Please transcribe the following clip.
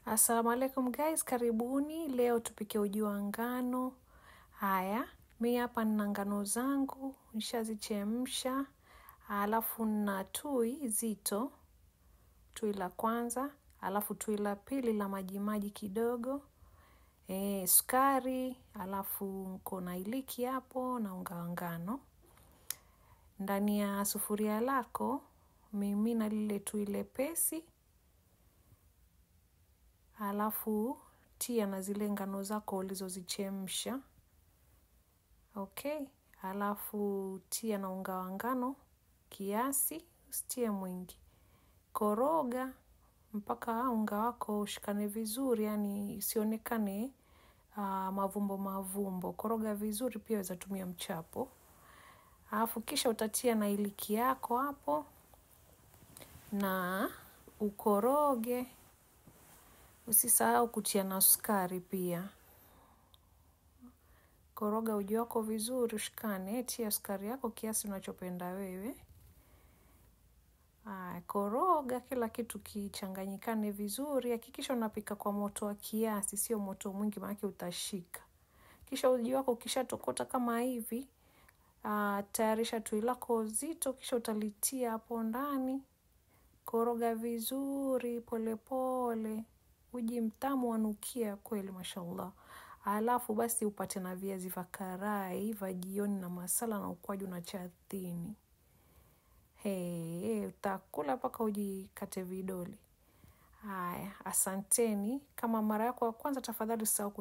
Assalamu alaikum guys, karibuni. Leo tupike uji wa ngano. Haya, mi hapa nina ngano zangu, nishazichemsha. Alafu na tui zito, tui la kwanza, alafu tui la pili la maji kidogo. Sukari, alafu kuna iliki hapo na unga wa ngano. Ndani ya sufuria lako, mimina lile tui lepesi. Alafu tia na zile ngano zako ulizozichemsha. Okay, alafu tia na unga wa ngano kiasi, usitie mwingi. Koroga mpaka unga wako ushikane vizuri, yani isionekane mavumbo. Koroga vizuri, pia waweza tumia mchapo. Alafu kisha utatia na iliki yako hapo na ukoroge. Usisahau kutia na sukari pia. Koroga uji wako vizuri ushikane, tia sukari yako kiasi unachopenda wewe. Koroga kila kitu kichanganyikane vizuri. Hakikisha unapika kwa moto wa kiasi, sio moto mwingi maana utashika. Kisha uji wako ukishatokota kama hivi, tayarisha tui lako zito, kisha utalitia hapo ndani. Koroga vizuri pole pole. Uji mtamu wanukia kweli, mashallah. Alafu basi upate na viazi vya karai, vya jioni na masala na ukwaju na chatini. Utakula mpaka ujikate vidole. Haya, asanteni. Kama mara yako ya kwanza, tafadhali usisahau